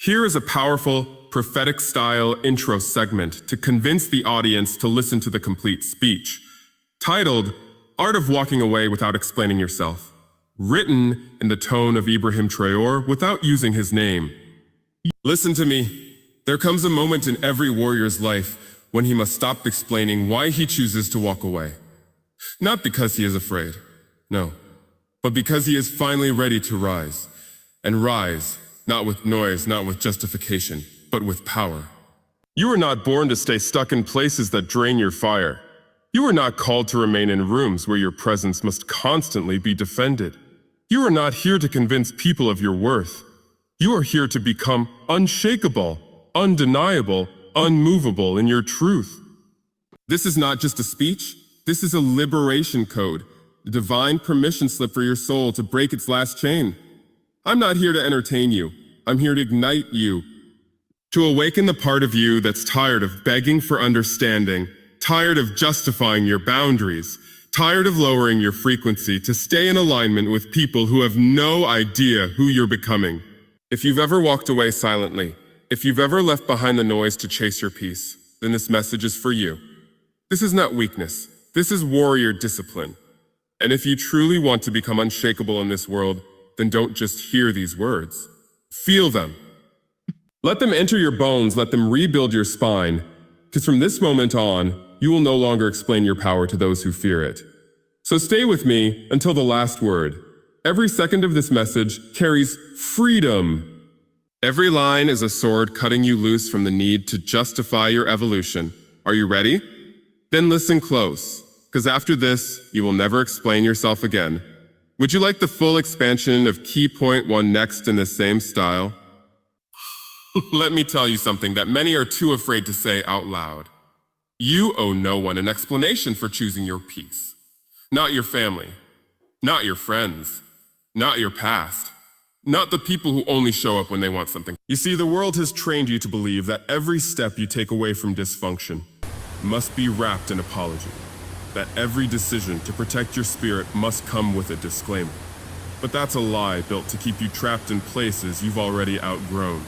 Here is a powerful, prophetic-style intro segment to convince the audience to listen to the complete speech, titled, Art of Walking Away Without Explaining Yourself, written in the tone of Ibrahim Traora without using his name. Listen to me. There comes a moment in every warrior's life when he must stop explaining why he chooses to walk away. Not because he is afraid, no, but because he is finally ready to rise. And rise, not with noise, not with justification, but with power. You are not born to stay stuck in places that drain your fire. You are not called to remain in rooms where your presence must constantly be defended. You are not here to convince people of your worth. You are here to become unshakable, undeniable, unmovable in your truth. This is not just a speech. This is a liberation code, a divine permission slip for your soul to break its last chain. I'm not here to entertain you. I'm here to ignite you, to awaken the part of you that's tired of begging for understanding, tired of justifying your boundaries, tired of lowering your frequency to stay in alignment with people who have no idea who you're becoming. If you've ever walked away silently, if you've ever left behind the noise to chase your peace, then this message is for you. This is not weakness. This is warrior discipline. And if you truly want to become unshakable in this world, then don't just hear these words. Feel them. Let them enter your bones, let them rebuild your spine, because from this moment on, you will no longer explain your power to those who fear it. So stay with me until the last word. Every second of this message carries freedom. Every line is a sword cutting you loose from the need to justify your evolution. Are you ready? Then listen close, because after this, you will never explain yourself again. Would you like the full expansion of Key Point 1 next in the same style? Let me tell you something that many are too afraid to say out loud. You owe no one an explanation for choosing your peace. Not your family, not your friends, not your past, not the people who only show up when they want something. You see, the world has trained you to believe that every step you take away from dysfunction must be wrapped in apology, that every decision to protect your spirit must come with a disclaimer. But that's a lie built to keep you trapped in places you've already outgrown.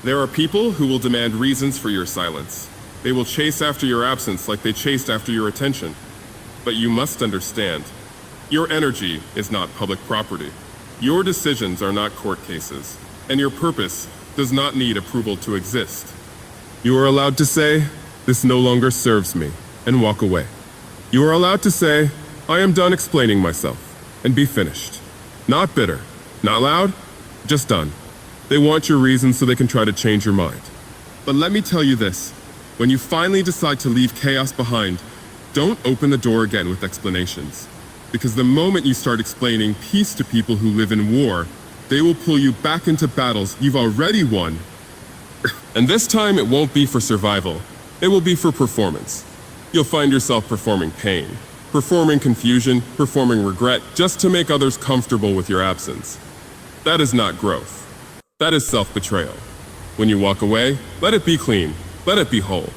There are people who will demand reasons for your silence. They will chase after your absence like they chased after your attention. But you must understand, your energy is not public property. Your decisions are not court cases, and your purpose does not need approval to exist. You are allowed to say, "This no longer serves me," and walk away. You are allowed to say, "I am done explaining myself," and be finished. Not bitter, not loud, just done. They want your reasons so they can try to change your mind. But let me tell you this, when you finally decide to leave chaos behind, don't open the door again with explanations. Because the moment you start explaining peace to people who live in war, they will pull you back into battles you've already won. And this time it won't be for survival, it will be for performance. You'll find yourself performing pain, performing confusion, performing regret, just to make others comfortable with your absence. That is not growth. That is self-betrayal. When you walk away, let it be clean. Let it be whole.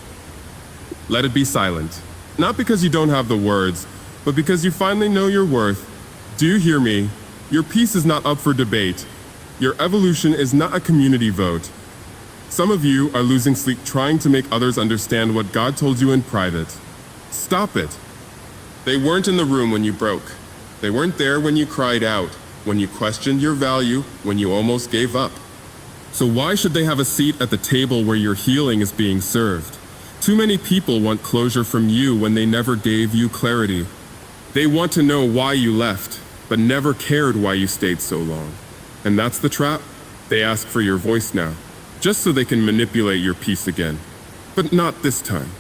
Let it be silent. Not because you don't have the words, but because you finally know your worth. Do you hear me? Your peace is not up for debate. Your evolution is not a community vote. Some of you are losing sleep trying to make others understand what God told you in private. Stop it. They weren't in the room when you broke. They weren't there when you cried out, when you questioned your value, when you almost gave up. So why should they have a seat at the table where your healing is being served? Too many people want closure from you when they never gave you clarity. They want to know why you left, but never cared why you stayed so long. And that's the trap. They ask for your voice now, just so they can manipulate your peace again. But not this time.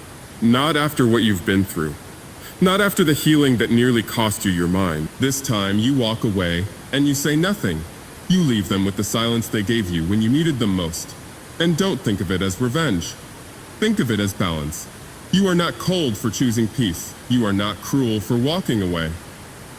Not after what you've been through. Not after the healing that nearly cost you your mind. This time you walk away and you say nothing. You leave them with the silence they gave you when you needed them most. And don't think of it as revenge. Think of it as balance. You are not cold for choosing peace. You are not cruel for walking away.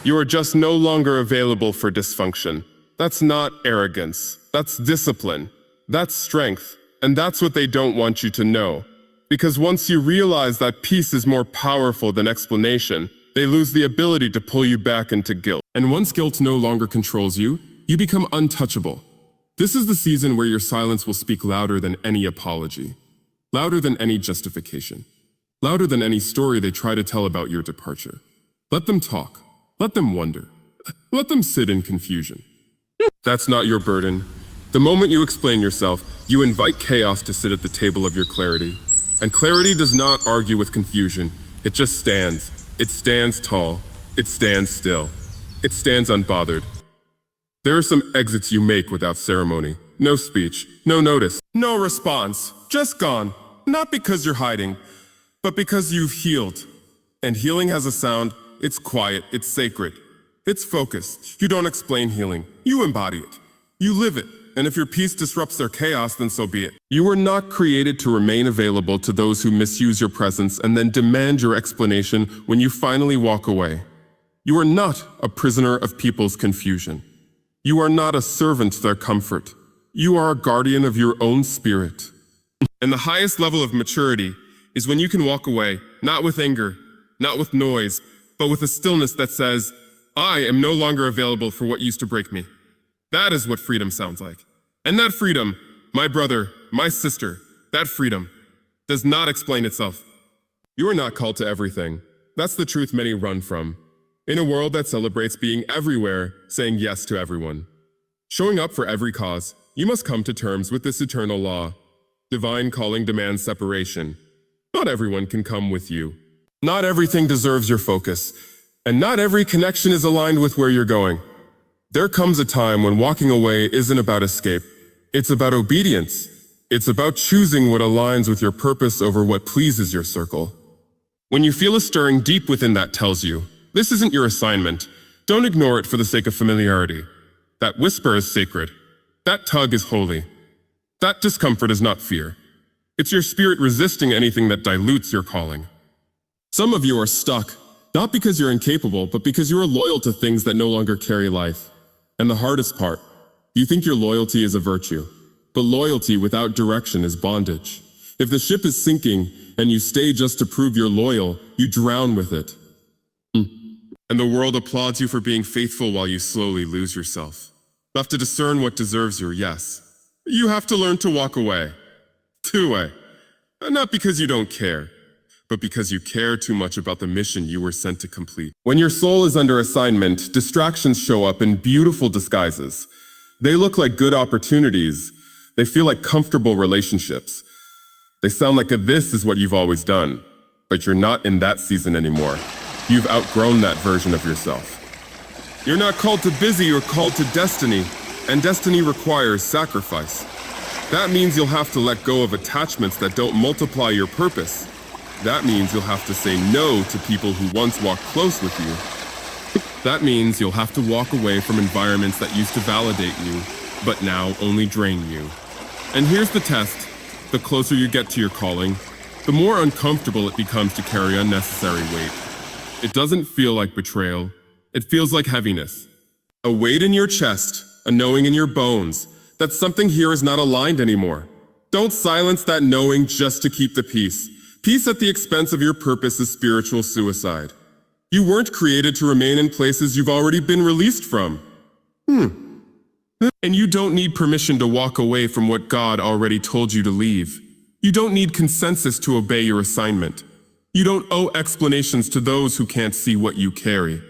You are just no longer available for dysfunction. That's not arrogance. That's discipline. That's strength. And that's what they don't want you to know. Because once you realize that peace is more powerful than explanation, they lose the ability to pull you back into guilt. And once guilt no longer controls you, you become untouchable. This is the season where your silence will speak louder than any apology, louder than any justification, louder than any story they try to tell about your departure. Let them talk. Let them wonder. Let them sit in confusion. That's not your burden. The moment you explain yourself, you invite chaos to sit at the table of your clarity. And clarity does not argue with confusion. It just stands. It stands tall. It stands still. It stands unbothered. There are some exits you make without ceremony. No speech, no notice, no response. Just gone. Not because you're hiding, but because you've healed. And healing has a sound. It's quiet. It's sacred. It's focused. You don't explain healing. You embody it. You live it. And if your peace disrupts their chaos, then so be it. You were not created to remain available to those who misuse your presence and then demand your explanation when you finally walk away. You are not a prisoner of people's confusion. You are not a servant to their comfort. You are a guardian of your own spirit. And the highest level of maturity is when you can walk away, not with anger, not with noise, but with a stillness that says, I am no longer available for what used to break me. That is what freedom sounds like. And that freedom, my brother, my sister, that freedom does not explain itself. You are not called to everything. That's the truth many run from. In a world that celebrates being everywhere, saying yes to everyone. Showing up for every cause, you must come to terms with this eternal law. Divine calling demands separation. Not everyone can come with you. Not everything deserves your focus. And not every connection is aligned with where you're going. There comes a time when walking away isn't about escape. It's about obedience. It's about choosing what aligns with your purpose over what pleases your circle. When you feel a stirring deep within that tells you, this isn't your assignment, don't ignore it for the sake of familiarity. That whisper is sacred. That tug is holy. That discomfort is not fear. It's your spirit resisting anything that dilutes your calling. Some of you are stuck, not because you're incapable, but because you are loyal to things that no longer carry life. And the hardest part, you think your loyalty is a virtue, but loyalty without direction is bondage. If the ship is sinking and you stay just to prove you're loyal, you drown with it. And the world applauds you for being faithful while you slowly lose yourself. You have to discern what deserves your yes. You have to learn to walk away. Two-way. Not because you don't care, but because you care too much about the mission you were sent to complete. When your soul is under assignment, distractions show up in beautiful disguises. They look like good opportunities. They feel like comfortable relationships. They sound like this is what you've always done, but you're not in that season anymore. You've outgrown that version of yourself. You're not called to busy, you're called to destiny, and destiny requires sacrifice. That means you'll have to let go of attachments that don't multiply your purpose. That means you'll have to say no to people who once walked close with you. That means you'll have to walk away from environments that used to validate you, but now only drain you. And here's the test. The closer you get to your calling, the more uncomfortable it becomes to carry unnecessary weight. It doesn't feel like betrayal. It feels like heaviness. A weight in your chest, a knowing in your bones, that something here is not aligned anymore. Don't silence that knowing just to keep the peace. Peace at the expense of your purpose is spiritual suicide. You weren't created to remain in places you've already been released from. And you don't need permission to walk away from what God already told you to leave. You don't need consensus to obey your assignment. You don't owe explanations to those who can't see what you carry.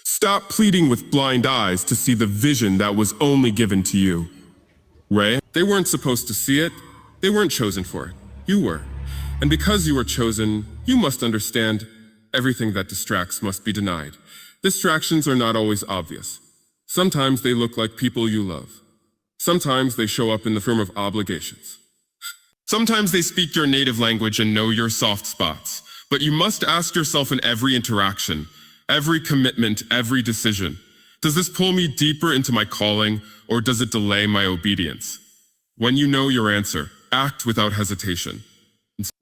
Stop pleading with blind eyes to see the vision that was only given to you. Ray, they weren't supposed to see it. They weren't chosen for it. You were. And because you were chosen, you must understand everything that distracts must be denied. Distractions are not always obvious. Sometimes they look like people you love. Sometimes they show up in the form of obligations. Sometimes they speak your native language and know your soft spots. But you must ask yourself in every interaction, every commitment, every decision, does this pull me deeper into my calling or does it delay my obedience? When you know your answer, act without hesitation.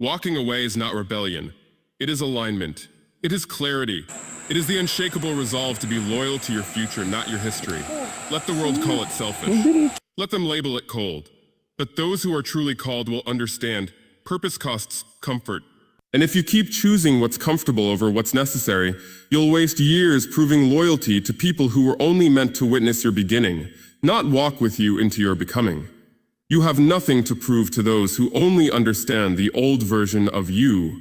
Walking away is not rebellion. It is alignment. It is clarity. It is the unshakable resolve to be loyal to your future, not your history. Let the world call it selfish. Let them label it cold. But those who are truly called will understand purpose costs comfort. And if you keep choosing what's comfortable over what's necessary, you'll waste years proving loyalty to people who were only meant to witness your beginning, not walk with you into your becoming. You have nothing to prove to those who only understand the old version of you.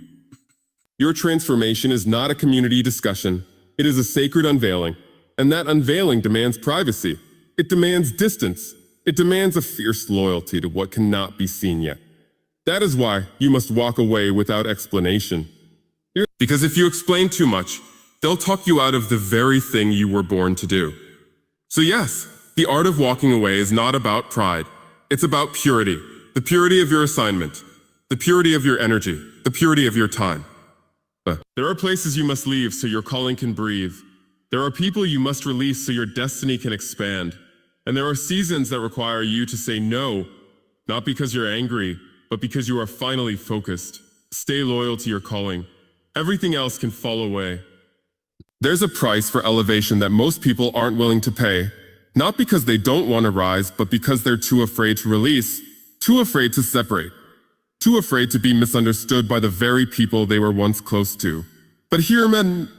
Your transformation is not a community discussion. It is a sacred unveiling, and that unveiling demands privacy. It demands distance. It demands a fierce loyalty to what cannot be seen yet. That is why you must walk away without explanation. Because if you explain too much, they'll talk you out of the very thing you were born to do. So yes, the art of walking away is not about pride. It's about purity. The purity of your assignment. The purity of your energy. The purity of your time. There are places you must leave so your calling can breathe. There are people you must release so your destiny can expand. And there are seasons that require you to say no, not because you're angry, but because you are finally focused. Stay loyal to your calling. Everything else can fall away. There's a price for elevation that most people aren't willing to pay, not because they don't want to rise, but because they're too afraid to release, too afraid to separate, too afraid to be misunderstood by the very people they were once close to. But here, men,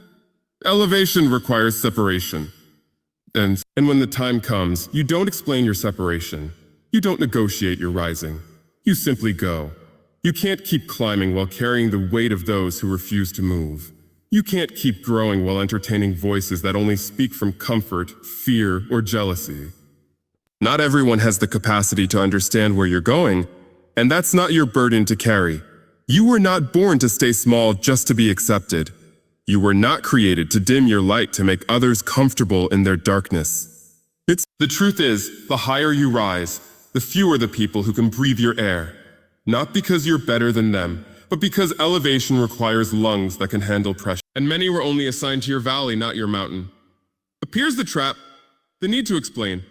elevation requires separation. And when the time comes, you don't explain your separation. You don't negotiate your rising. You simply go. You can't keep climbing while carrying the weight of those who refuse to move. You can't keep growing while entertaining voices that only speak from comfort, fear, or jealousy. Not everyone has the capacity to understand where you're going, and that's not your burden to carry. You were not born to stay small just to be accepted. You were not created to dim your light to make others comfortable in their darkness. The truth is, the higher you rise, the fewer the people who can breathe your air. Not because you're better than them, but because elevation requires lungs that can handle pressure. And many were only assigned to your valley, not your mountain. Appears the trap, the need to explain,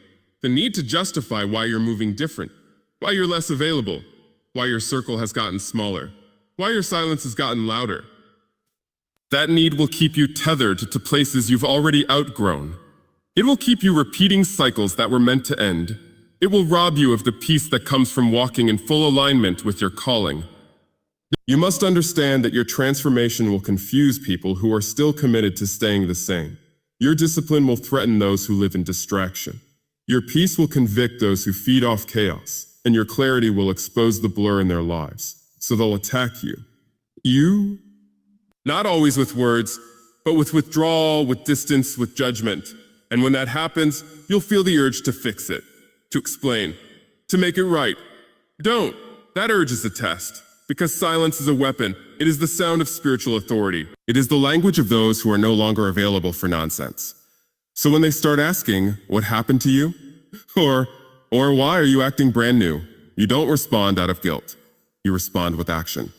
the need to justify why you're moving different, why you're less available, why your circle has gotten smaller, why your silence has gotten louder. That need will keep you tethered to places you've already outgrown. It will keep you repeating cycles that were meant to end. It will rob you of the peace that comes from walking in full alignment with your calling. You must understand that your transformation will confuse people who are still committed to staying the same. Your discipline will threaten those who live in distraction. Your peace will convict those who feed off chaos, and your clarity will expose the blur in their lives, so they'll attack you. You? Not always with words, but with withdrawal, with distance, with judgment. And when that happens, you'll feel the urge to fix it. To explain, to make it right. Don't. That urge is a test, because silence is a weapon. It is the sound of spiritual authority. It is the language of those who are no longer available for nonsense. So when they start asking, what happened to you? Or why are you acting brand new? You don't respond out of guilt. You respond with action.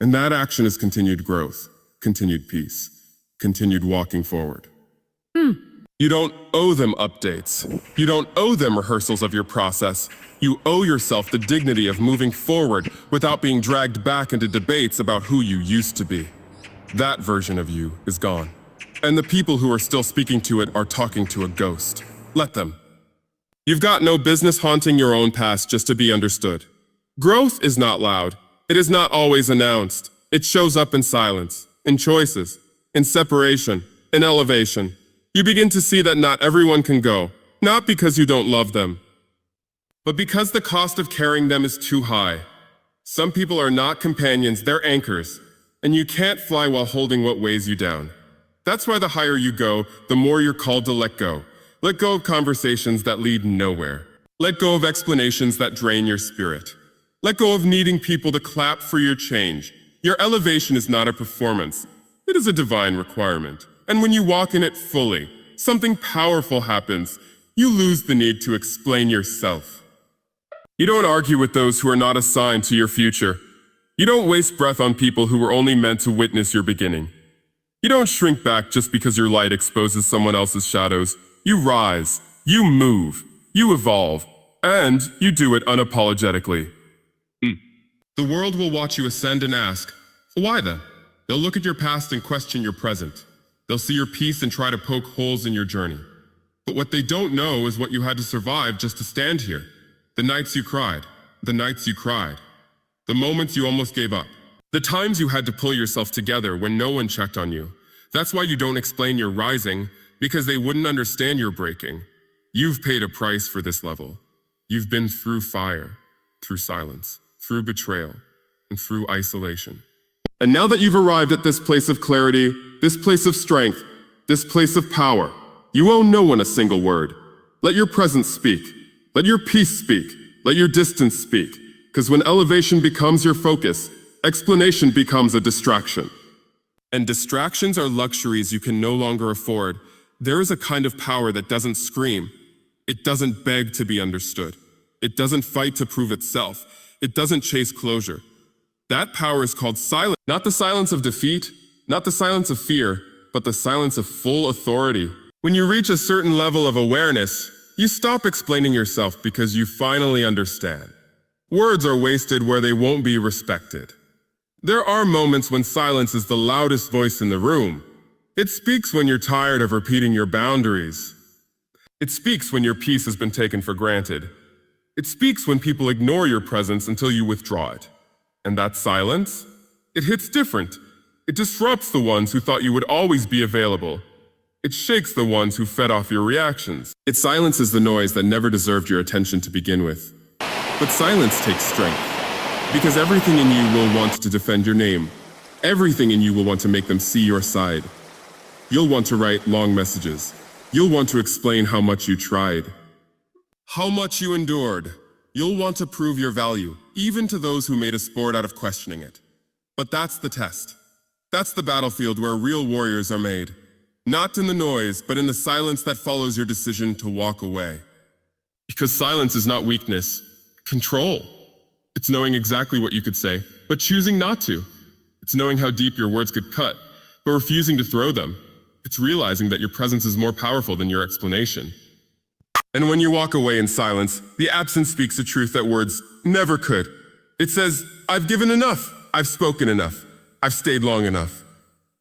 And that action is continued growth, continued peace, continued walking forward. You don't owe them updates. You don't owe them rehearsals of your process. You owe yourself the dignity of moving forward without being dragged back into debates about who you used to be. That version of you is gone. And the people who are still speaking to it are talking to a ghost. Let them. You've got no business haunting your own past just to be understood. Growth is not loud. It is not always announced. It shows up in silence, in choices, in separation, in elevation. You begin to see that not everyone can go, not because you don't love them, but because the cost of carrying them is too high. Some people are not companions, they're anchors, and you can't fly while holding what weighs you down. That's why the higher you go, the more you're called to let go. Let go of conversations that lead nowhere. Let go of explanations that drain your spirit. Let go of needing people to clap for your change. Your elevation is not a performance. It is a divine requirement. And when you walk in it fully, something powerful happens. You lose the need to explain yourself. You don't argue with those who are not assigned to your future. You don't waste breath on people who were only meant to witness your beginning. You don't shrink back just because your light exposes someone else's shadows. You rise, you move, you evolve, and you do it unapologetically. The world will watch you ascend and ask, why then? They'll look at your past and question your present. They'll see your peace and try to poke holes in your journey. But what they don't know is what you had to survive just to stand here. The nights you cried, the nights you cried, the moments you almost gave up, the times you had to pull yourself together when no one checked on you. That's why you don't explain your rising, because they wouldn't understand your breaking. You've paid a price for this level. You've been through fire, through silence, through betrayal, and through isolation. And now that you've arrived at this place of clarity, this place of strength, this place of power, you owe no one a single word. Let your presence speak. Let your peace speak. Let your distance speak. Because when elevation becomes your focus, explanation becomes a distraction. And distractions are luxuries you can no longer afford. There is a kind of power that doesn't scream. It doesn't beg to be understood. It doesn't fight to prove itself. It doesn't chase closure. That power is called silence. Not the silence of defeat, not the silence of fear, but the silence of full authority. When you reach a certain level of awareness, you stop explaining yourself because you finally understand. Words are wasted where they won't be respected. There are moments when silence is the loudest voice in the room. It speaks when you're tired of repeating your boundaries. It speaks when your peace has been taken for granted. It speaks when people ignore your presence until you withdraw it. And that silence? It hits different. It disrupts the ones who thought you would always be available. It shakes the ones who fed off your reactions. It silences the noise that never deserved your attention to begin with. But silence takes strength, because everything in you will want to defend your name. Everything in you will want to make them see your side. You'll want to write long messages. You'll want to explain how much you tried, how much you endured. You'll want to prove your value, even to those who made a sport out of questioning it. But that's the test. That's the battlefield where real warriors are made. Not in the noise, but in the silence that follows your decision to walk away. Because silence is not weakness, control. It's knowing exactly what you could say, but choosing not to. It's knowing how deep your words could cut, but refusing to throw them. It's realizing that your presence is more powerful than your explanation. And when you walk away in silence, the absence speaks a truth that words never could. It says, I've given enough. I've spoken enough. I've stayed long enough.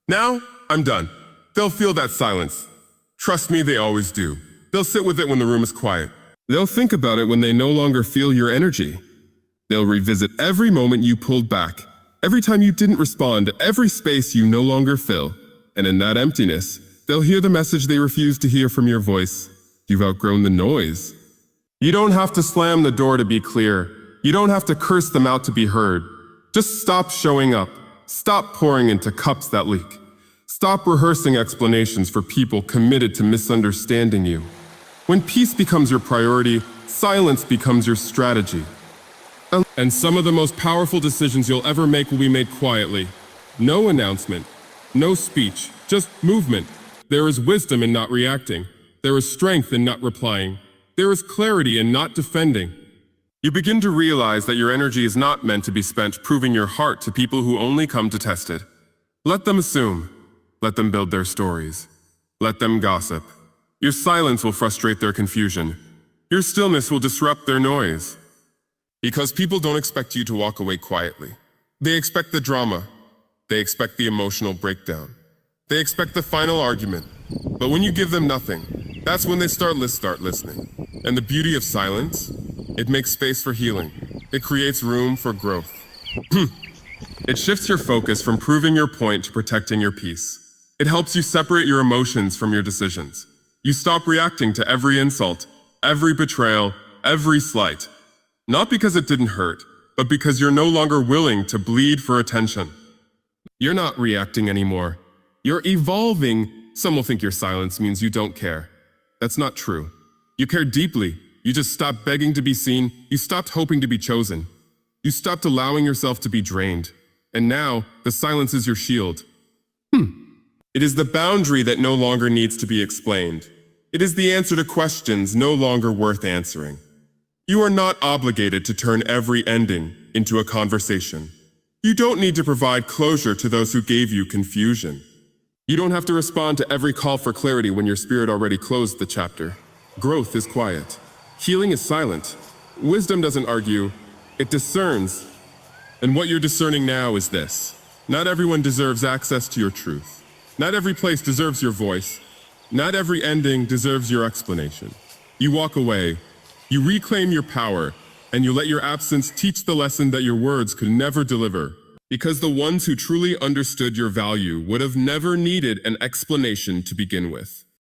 Now, I'm done. They'll feel that silence. Trust me, they always do. They'll sit with it when the room is quiet. They'll think about it when they no longer feel your energy. They'll revisit every moment you pulled back, every time you didn't respond, every space you no longer fill. And in that emptiness, they'll hear the message they refuse to hear from your voice. You've outgrown the noise. You don't have to slam the door to be clear. You don't have to curse them out to be heard. Just stop showing up. Stop pouring into cups that leak. Stop rehearsing explanations for people committed to misunderstanding you. When peace becomes your priority, silence becomes your strategy. And some of the most powerful decisions you'll ever make will be made quietly. No announcement, no speech, just movement. There is wisdom in not reacting. There is strength in not replying. There is clarity in not defending. You begin to realize that your energy is not meant to be spent proving your heart to people who only come to test it. Let them assume. Let them build their stories. Let them gossip. Your silence will frustrate their confusion. Your stillness will disrupt their noise. Because people don't expect you to walk away quietly. They expect the drama. They expect the emotional breakdown. They expect the final argument. But when you give them nothing, that's when they start listening. And the beauty of silence, it makes space for healing. It creates room for growth. It shifts your focus from proving your point to protecting your peace. It helps you separate your emotions from your decisions. You stop reacting to every insult, every betrayal, every slight. Not because it didn't hurt, but because you're no longer willing to bleed for attention. You're not reacting anymore. You're evolving. Some will think your silence means you don't care. That's not true. You care deeply. You just stopped begging to be seen. You stopped hoping to be chosen. You stopped allowing yourself to be drained. And now, the silence is your shield. It is the boundary that no longer needs to be explained. It is the answer to questions no longer worth answering. You are not obligated to turn every ending into a conversation. You don't need to provide closure to those who gave you confusion. You don't have to respond to every call for clarity when your spirit already closed the chapter. Growth is quiet. Healing is silent. Wisdom doesn't argue, it discerns. And what you're discerning now is this. Not everyone deserves access to your truth. Not every place deserves your voice. Not every ending deserves your explanation. You walk away, you reclaim your power, and you let your absence teach the lesson that your words could never deliver. Because the ones who truly understood your value would have never needed an explanation to begin with.